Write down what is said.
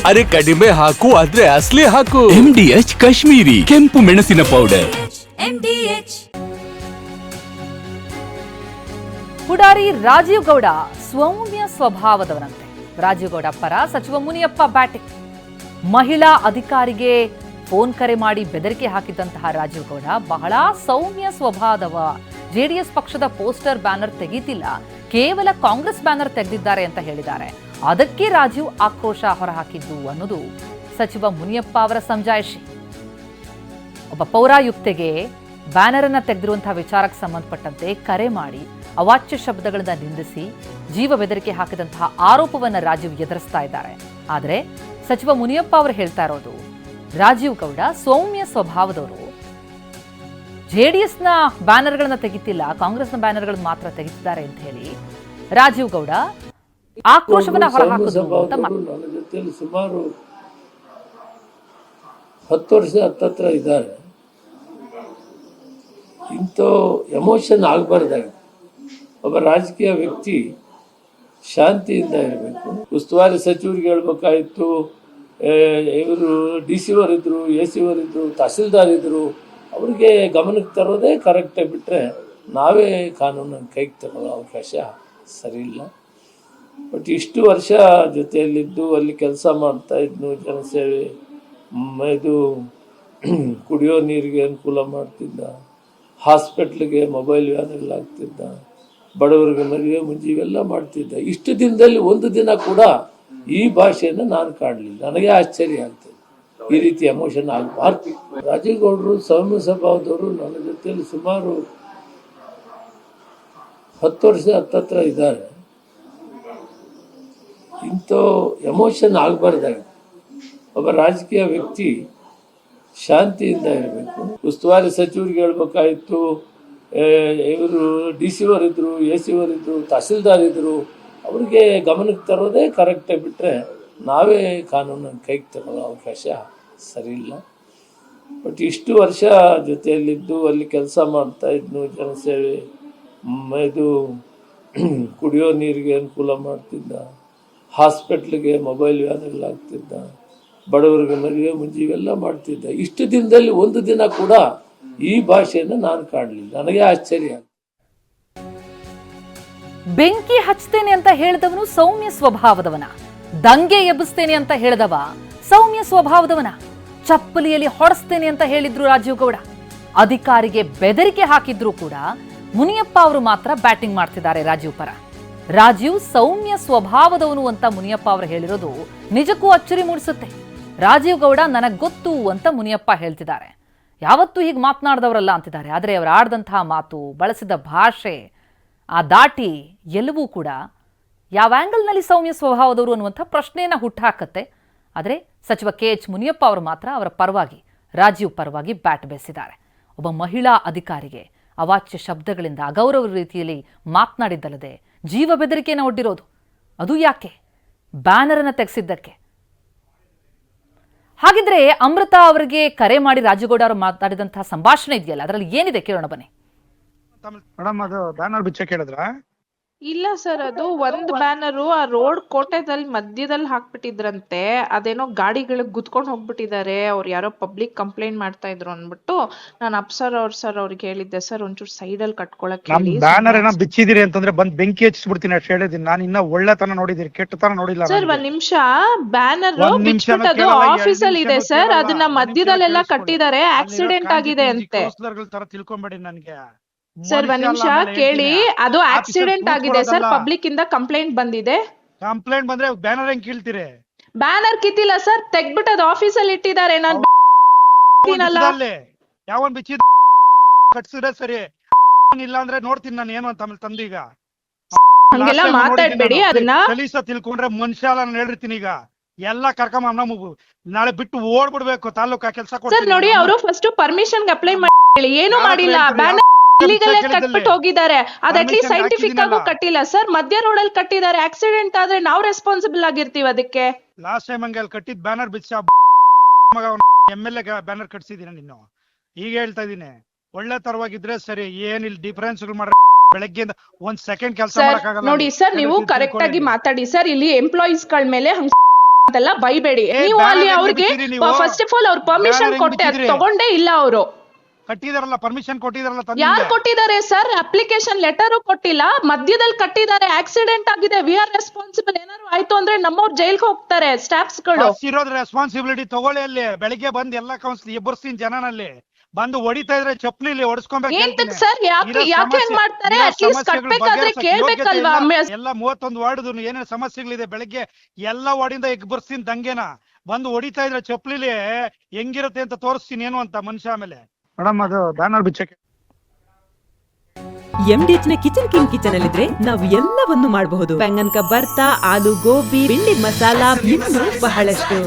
ಅರೆ ಕಡಿಮೆ ಹಾಕು ಆದ್ರೆ ಅಸಲಿ ಹಾಕು. MDH ಕಾಶ್ಮೀರಿ ಕೆಂಪು ಮೆಣಸಿನ ಪೌಡರ್. ಪುಡಾರಿ ರಾಜೀವ್ ಗೌಡ ಸೌಮ್ಯ ಸ್ವಭಾವದವರಂತೆ. ರಾಜೀವ್ ಗೌಡ ಪರ ಸಚಿವ ಮುನಿಯಪ್ಪ ಬ್ಯಾಟಿಂಗ್. ಮಹಿಳಾ ಅಧಿಕಾರಿಗೆ ಫೋನ್ ಕರೆ ಮಾಡಿ ಬೆದರಿಕೆ ಹಾಕಿದಂತಹ ರಾಜೀವ್ ಗೌಡ ಬಹಳ ಸೌಮ್ಯ ಸ್ವಭಾವದವ. ಜೆಡಿಎಸ್ ಪಕ್ಷದ ಪೋಸ್ಟರ್ ಬ್ಯಾನರ್ ತೆಗೀತಿಲ್ಲ, ಕೇವಲ ಕಾಂಗ್ರೆಸ್ ಬ್ಯಾನರ್ ತೆಗೆದಿದ್ದಾರೆ ಅಂತ ಹೇಳಿದ್ದಾರೆ. ಅದಕ್ಕೆ ರಾಜೀವ್ ಆಕ್ರೋಶ ಹೊರಹಾಕಿದ್ದು ಅನ್ನೋದು ಸಚಿವ ಮುನಿಯಪ್ಪ ಅವರ ಸಮಜಾಯಿಷಿ. ಒಬ್ಬ ಪೌರಾಯುಕ್ತೆಗೆ ಬ್ಯಾನರ್ ಅನ್ನ ತೆಗೆದಿರುವಂತಹ ವಿಚಾರಕ್ಕೆ ಸಂಬಂಧಪಟ್ಟಂತೆ ಕರೆ ಮಾಡಿ ಅವಾಚ್ಯ ಶಬ್ದಗಳಿಂದ ನಿಂದಿಸಿ ಜೀವ ಬೆದರಿಕೆ ಹಾಕಿದಂತಹ ಆರೋಪವನ್ನ ರಾಜೀವ್ ಎದುರಿಸ್ತಾ ಇದ್ದಾರೆ. ಆದರೆ ಸಚಿವ ಮುನಿಯಪ್ಪ ಅವರು ಹೇಳ್ತಾ ಇರೋದು, ರಾಜೀವ್ ಗೌಡ ಸೌಮ್ಯ ಸ್ವಭಾವದವರು, ಜೆಡಿಎಸ್ನ ಬ್ಯಾನರ್ಗಳನ್ನ ತೆಗಿತಿಲ್ಲ, ಕಾಂಗ್ರೆಸ್ನ ಬ್ಯಾನರ್ಗಳನ್ನ ಮಾತ್ರ ತೆಗಿತಿದ್ದಾರೆ ಅಂತ ಹೇಳಿ ರಾಜೀವ್ ಗೌಡ ಆಕ್ರೋಶವನ್ನ ಹೊರಹಾಕಿದ್ರು ಅಂತ. ನನ್ನ ಜೊತೆಯಲ್ಲಿ ಸುಮಾರು 10 ವರ್ಷ ಹತ್ತತ್ರ ಇದ್ದಾರೆ. ಇಂಥ ಎಮೋಷನ್ ಆಗಬಾರ್ದಾಗಿ ಒಬ್ಬ ರಾಜಕೀಯ ವ್ಯಕ್ತಿ ಶಾಂತಿಯಿಂದ ಇರಬೇಕು. ಉಸ್ತುವಾರಿ ಸಚಿವರಿಗೆ ಹೇಳ್ಬೇಕಾಯಿತು, ಇವರು DC ಅವರಿದ್ರು, AC ಅವರಿದ್ರು, ತಹಸೀಲ್ದಾರ್ ಇದ್ರು, ಅವ್ರಿಗೆ ಗಮನಕ್ಕೆ ತರೋದೇ ಕರೆಕ್ಟಾಗಿ ಬಿಟ್ಟರೆ ನಾವೇ ಕಾನೂನನ್ನು ಕೈಗೆ ತಗೊಳ್ಳೋ ಅವಕಾಶ ಸರಿ ಇಲ್ಲ. ಬಟ್ ಇಷ್ಟು ವರ್ಷ ಜೊತೆಯಲ್ಲಿದ್ದು ಅಲ್ಲಿ ಕೆಲಸ ಮಾಡ್ತಾ ಇದ್ನು, ಜನಸೇವೆ, ಇದು ಕುಡಿಯೋ ನೀರಿಗೆ ಅನುಕೂಲ ಮಾಡ್ತಿದ್ದ, ಹಾಸ್ಪಿಟ್ಲಿಗೆ ಮೊಬೈಲ್ ವ್ಯಾನ್ ಆಗ್ತಿದ್ದ, ಬಡವರಿಗೆ ಮದುವೆ ಮುಂಜಿ ಇವೆಲ್ಲ ಮಾಡ್ತಿದ್ದ. ಇಷ್ಟು ದಿನದಲ್ಲಿ ಒಂದು ದಿನ ಕೂಡ ಈ ಭಾಷೆಯನ್ನು ನಾನು ಕಾಣಲಿಲ್ಲ. ನನಗೆ ಆಶ್ಚರ್ಯ ಆಗ್ತದೆ. ಈ ರೀತಿ ಎಮೋಷನ್ ಆಗಬಾರ್ದು. ರಾಜೀವ್ ಗೌಡರು ಸೌಮ್ಯ ಸ್ವಭಾವದವರು ನನ್ನ ಜೊತೆಯಲ್ಲಿ ಸುಮಾರು 10 ವರ್ಷ ಹತ್ತತ್ರ ಇದ್ದಾರೆ. ಇಂಥ ಎಮೋಷನ್ ಆಗಬಾರ್ದಾಗಿ ಒಬ್ಬ ರಾಜಕೀಯ ವ್ಯಕ್ತಿ ಶಾಂತಿಯಿಂದ ಇರಬೇಕು. ಉಸ್ತುವಾರಿ ಸಚಿವರಿಗೆ ಹೇಳ್ಬೇಕಾಯಿತು, ಇವರು DC ಅವರಿದ್ರು, AC ಅವರಿದ್ರು, ತಹಸೀಲ್ದಾರ್ ಇದ್ರು, ಅವ್ರಿಗೆ ಗಮನಕ್ಕೆ ತರೋದೇ ಕರೆಕ್ಟಾಗಿ ಬಿಟ್ಟರೆ ನಾವೇ ಕಾನೂನನ್ನು ಕೈಗೆ ತಗೊಳ್ಳೋ ಅವಕಾಶ ಸರಿ ಇಲ್ಲ. ಬಟ್ ಇಷ್ಟು ವರ್ಷ ಜೊತೆಯಲ್ಲಿದ್ದು ಅಲ್ಲಿ ಕೆಲಸ ಮಾಡ್ತಾ ಇದ್ನು, ಜನಸೇವೆ, ಇದು ಕುಡಿಯೋ ನೀರಿಗೆ ಅನುಕೂಲ ಮಾಡ್ತಿದ್ದ, ಹಾಸ್ಪಿಟ್ಲಿಗೆ ಮೊಬೈಲ್ ವ್ಯಾನ್ ಆಗ್ತಿದ್ದ, ಬಡವರಿಗೆ ಮದುವೆ ಮುಂಜಿ ಇವೆಲ್ಲ ಮಾಡ್ತಿದ್ದ. ಇಷ್ಟು ದಿನದಲ್ಲಿ ಒಂದು ದಿನ ಕೂಡ ಈ ಭಾಷೆಯನ್ನು ನಾನು ಕಾಣಲಿಲ್ಲ. ನನಗೆ ಆಶ್ಚರ್ಯ. ಬೆಂಕಿ ಹಚ್ತೇನೆ ಅಂತ ಹೇಳಿದವನು ಸೌಮ್ಯ ಸ್ವಭಾವದವನ, ದಂಗೆ ಎಬ್ಬಿಸ್ತೇನೆ ಅಂತ ಹೇಳಿದವ ಸೌಮ್ಯ ಸ್ವಭಾವದವನ, ಚಪ್ಪಲಿಯಲ್ಲಿ ಹೊಡೆಸ್ತೇನೆ ಅಂತ ಹೇಳಿದ್ರು ರಾಜೀವ್ ಗೌಡ, ಅಧಿಕಾರಿಗೆ ಬೆದರಿಕೆ ಹಾಕಿದ್ರು ಕೂಡ ಮುನಿಯಪ್ಪ ಅವರು ಮಾತ್ರ ಬ್ಯಾಟಿಂಗ್ ಮಾಡ್ತಿದ್ದಾರೆ ರಾಜೀವ್ ಪರ. ರಾಜೀವ್ ಸೌಮ್ಯ ಸ್ವಭಾವದವನು ಅಂತ ಮುನಿಯಪ್ಪ ಅವರು ಹೇಳಿರೋದು ನಿಜಕ್ಕೂ ಅಚ್ಚರಿ ಮೂಡಿಸುತ್ತೆ. ರಾಜೀವ್ ಗೌಡ ನನಗ್ ಗೊತ್ತು ಅಂತ ಮುನಿಯಪ್ಪ ಹೇಳ್ತಿದ್ದಾರೆ. ಯಾವತ್ತೂ ಹೀಗೆ ಮಾತನಾಡಿದವರಲ್ಲ ಅಂತಿದ್ದಾರೆ. ಆದರೆ ಅವರು ಆಡ್ದಂತಹ ಮಾತು, ಬಳಸಿದ ಭಾಷೆ, ಆ ದಾಟಿ ಎಲ್ಲವೂ ಕೂಡ ಯಾವ ಆಂಗಲ್ನಲ್ಲಿ ಸೌಮ್ಯ ಸ್ವಭಾವದವರು ಅನ್ನುವಂಥ ಪ್ರಶ್ನೆಯನ್ನು ಹುಟ್ಟಾಕತ್ತೆ. ಆದರೆ ಸಚಿವ KH ಮುನಿಯಪ್ಪ ಅವರು ಮಾತ್ರ ಅವರ ಪರವಾಗಿ, ರಾಜೀವ್ ಪರವಾಗಿ ಬ್ಯಾಟ್ ಬೇಸಿದ್ದಾರೆ. ಒಬ್ಬ ಮಹಿಳಾ ಅಧಿಕಾರಿಗೆ ಅವಾಚ್ಯ ಶಬ್ದಗಳಿಂದ ಅಗೌರವ ರೀತಿಯಲ್ಲಿ ಮಾತನಾಡಿದ್ದಲ್ಲದೆ ಜೀವ ಬೆದರಿಕೆಯನ್ನು ಒಡ್ಡಿರೋದು. ಅದು ಯಾಕೆ? ಬ್ಯಾನರ್ ಅನ್ನು ತೆಗೆಸಿದ್ದಕ್ಕೆ. ಹಾಗಿದ್ರೆ ಅಮೃತ ಅವರಿಗೆ ಕರೆ ಮಾಡಿ ರಾಜೀವ್ ಗೌಡ ಅವರು ಮಾತಾಡಿದಂತಹ ಸಂಭಾಷಣೆ ಇದೆಯಲ್ಲ, ಅದರಲ್ಲಿ ಏನಿದೆ ಕೇಳೋಣ ಬನ್ನಿ. ಮೇಡಮ್, ಅದು ಬ್ಯಾನರ್ ಬಿಚ್ಚ ಕೇಳಿದ್ರ? ಇಲ್ಲ ಸರ್, ಅದು ಒಂದ್ ಬ್ಯಾನರು ಆ ರೋಡ್ ಕೋಟೆದಲ್ಲಿ ಮಧ್ಯದಲ್ಲಿ ಹಾಕ್ಬಿಟ್ಟಿದ್ರಂತೆ. ಅದೇನೋ ಗಾಡಿಗಳಿಗೆ ಗುದ್ಕೊಂಡ್ ಹೋಗ್ಬಿಟ್ಟಿದ್ದಾರೆ, ಅವ್ರು ಯಾರೋ ಪಬ್ಲಿಕ್ ಕಂಪ್ಲೇಂಟ್ ಮಾಡ್ತಾ ಇದ್ರು ಅನ್ಬಿಟ್ಟು ನಾನು ಸರ್ ಅವ್ರಿಗೆ ಹೇಳಿದ್ದೆ, ಸರ್ ಒಂಚೂರು ಸೈಡ್ ಅಲ್ಲಿ ಕಟ್ಕೊಳಕ್ ಹೇಳಿ. ಬ್ಯಾನರ್ ಏನೋ ಬಿಚ್ಚಿದಿರಿ ಅಂತಂದ್ರೆ ಬಂದ್ ಬೆಂಕಿ ಹಚ್ಚಿಬಿಡ್ತೀನಿ ಅಷ್ಟು ಹೇಳಿದೀನಿ. ನಾನು ಇನ್ನ ಒಳ್ಳೆತನ ನೋಡಿದಿರಿ, ಕೆಟ್ಟತನ ನೋಡಿಲ್ಲ ಸರ್. ಒಂದ್ ನಿಮಿಷ, ಬ್ಯಾನರ್ ಬಿಚ್ಬಿಟ್ಟದು ಆಫೀಸ್ ಅಲ್ಲಿ ಇದೆ ಸರ್, ಅದನ್ನ ಮಧ್ಯದಲ್ಲೆಲ್ಲ ಕಟ್ಟಿದ್ದಾರೆ, ಆಕ್ಸಿಡೆಂಟ್ ಆಗಿದೆ ಅಂತೆ. ತರ ತಿಳ್ಕೊಂಬೇಡಿ ನನ್ಗೆ ಸರ್. ಒಂದ್ ನಿಮಿಷ ಕೇಳಿ, ಅದು ಆಕ್ಸಿಡೆಂಟ್ ಆಗಿದೆ ಸರ್, ಪಬ್ಲಿಕ್ ಇಂದ ಕಂಪ್ಲೇಂಟ್ ಬಂದಿದೆ. ಕಂಪ್ಲೇಂಟ್ ಬಂದ್ರೆ ಬ್ಯಾನರ್ ಹೆಂಗ್ ಕೀಳ್ತೀರಿ? ಬ್ಯಾನರ್ ಕಿತ್ತಿಲ್ಲ ಸರ್, ತೆಗ್ಬಿಟ್ಟು ಅದು ಆಫೀಸ್ ಅಲ್ಲಿ ಇಟ್ಟಿದ್ದಾರೆ. ನಾನು ಯಾವನ್ ಬಿಚ್ಚಿ ಕಟ್ಸಿದ್ರೆ ಸರಿ, ಇಲ್ಲ ಅಂದ್ರೆ ನೋಡ್ತೀನಿ ನಾನು ಏನು ಅಂತ. ಆಮೇಲೆ ತಂದೀಗ ಹಂಗೆಲ್ಲ ಮಾತಾಡ್ಬೇಡಿ. ಅದನ್ನ ಕಲೀಸ ತಿಳ್ಕೊಂಡ್ರೆ ಮನುಷ್ಯ ನಾನು ಹೇಳಿರ್ತೀನಿ. ಈಗ ಎಲ್ಲ ಕರ್ಕೊಂಡ್ ನಾಳೆ ಬಿಟ್ಟು ಓಡ್ಬಿಡ್ಬೇಕು ತಾಲೂಕಾ ಕೆಲಸ. ಸರ್ ನೋಡಿ, ಅವರು ಫಸ್ಟ್ ಪರ್ಮಿಷನ್ ಅಪ್ಲೈ ಮಾಡಿ ಏನು ಮಾಡಿಲ್ಲ, ಬ್ಯಾನರ್ ಇಲ್ಲಿಗಲ್ ಕಟ್ಬಿಟ್ಟು ಹೋಗಿದ್ದಾರೆ. ಅದ್ ಅಟ್ಲೀಸ್ಟ್ ಸೈಂಟಿಫಿಕ್ ಆಗೂ ಕಟ್ಟಿಲ್ಲ ಸರ್, ಮಧ್ಯ ರೋಡ್ ಅಲ್ಲಿ ಕಟ್ಟಿದ್ದಾರೆ. ಆಕ್ಸಿಡೆಂಟ್ ಆದ್ರೆ ನಾವು ರೆಸ್ಪಾನ್ಸಿಬಲ್ ಆಗಿರ್ತೀವಿ ಅದಕ್ಕೆ. ಲಾಸ್ಟ್ ಟೈಮ್ ಹಂಗೆ ಅಲ್ಲಿ ಕಟ್ಟಿದ್ ಬ್ಯಾನರ್ ಬಿಚ್ಚ MLA ಬ್ಯಾನರ್ ಕಟ್ಸಿದೀನಿ ನೀನು. ಈಗ ಹೇಳ್ತಾ ಇದೀನಿ, ಒಳ್ಳೆ ತರವಾಗಿದ್ರೆ ಸರಿ, ಏನಿಲ್ಲ ಡಿಫರೆನ್ಸ್ ಮಾಡ್ರೆ ಬೆಳಗ್ಗೆಯಿಂದ ಒಂದ್ ಸೆಕೆಂಡ್ ಕೆಲಸ ಮಾಡಕ್ಕಾಗಲ್ಲ. ನೋಡಿ ಸರ್, ನೀವು ಕರೆಕ್ಟ್ ಆಗಿ ಮಾತಾಡಿ ಸರ್. ಇಲ್ಲಿ ಎಂಪ್ಲಾಯೀಸ್ ಗಳ ಮೇಲೆ ಅಂತೆಲ್ಲ ಬೈಬೇಡಿ. ನೀವು ಅಲ್ಲಿ ಅವ್ರಿಗೆ ಫಸ್ಟ್ ಆಫ್ ಆಲ್ ಅವ್ರ ಪರ್ಮಿಷನ್ ತಗೊಂಡೇ ಇಲ್ಲ ಅವರು. ಕಟ್ಟಿದಾರಲ್ಲ, ಪರ್ಮಿಷನ್ ಕೊಟ್ಟಿದಾರಲ್ಲ. ಯಾರು ಕೊಟ್ಟಿದ್ದಾರೆ ಸರ್? ಅಪ್ಲಿಕೇಶನ್ ಲೆಟರ್ ಕೊಟ್ಟಿಲ್ಲ, ಮಧ್ಯದಲ್ಲಿ ಕಟ್ಟಿದ್ದಾರೆ. ಆಕ್ಸಿಡೆಂಟ್ ಆಗಿದೆ, ವಿ ಆರ್ ರೆಸ್ಪಾನ್ಸಿಬಲ್. ಏನಾದ್ರು ಆಯ್ತು ಅಂದ್ರೆ ನಮ್ಮವ್ರು ಜೈಲ್ಗೆ ಹೋಗ್ತಾರೆ ಸ್ಟಾಫ್ಸ್ ಗಳು. ಇರೋದ್ ರೆಸ್ಪಾನ್ಸಿಬಿಲಿಟಿ ತಗೊಳ್ಳಿ. ಅಲ್ಲಿ ಬೆಳಿಗ್ಗೆ ಬಂದ್ ಎಲ್ಲಾ ಕೌನ್ಸಿಲ್ ಎಬ್ಬರ್ಸ್ತೀನಿ ಜನನಲ್ಲಿ ಬಂದು ಹೊಡಿತಾ ಇದ್ರೆ ಚಪ್ಪಲಿ ಹೊಡಿಸ್ಕೊಬೇಕು ಸರ್. ಯಾಕೆ ಮಾಡ್ತಾರೆ? ಅಟ್ಲೀಸ್ಟ್ ಕಟ್ಬೇಕಾದ್ರೆ ಕೇಳ್ಬೇಕಲ್ವಾ? ಎಲ್ಲ 31 ವಾರ್ಡ್ ಏನೇನು ಸಮಸ್ಯೆಗಳಿದೆ ಬೆಳಿಗ್ಗೆ ಎಲ್ಲ ವಾರ್ಡಿಂದ ಎಬ್ಬರ್ಸ್ತೀನಿ ದಂಗೆನ ಬಂದು ಹೊಡಿತಾ ಇದ್ರೆ ಚಪ್ಪಲಿ ಹೆಂಗಿರುತ್ತೆ ಅಂತ ತೋರಿಸ್ತೀನಿ ಏನು ಅಂತ ಮನುಷ್ಯ. ಆಮೇಲೆ ಮೇಡಮ್ ಅದು ಬ್ಯಾನರ್ ಬಿಚ್ಚಕ್ಕೆ MDH ನ ಕಿಚನ್ ಅಲ್ಲಿದ್ರೆ ನಾವು ಎಲ್ಲವನ್ನು ಮಾಡಬಹುದು. ಬೆಂಗನ್ ಕ ಬರ್ತಾ, ಆಲೂ ಗೋಬಿ, ಭಿಂಡಿ ಮಸಾಲಾ, ಇನ್ನೂ ಬಹಳಷ್ಟು.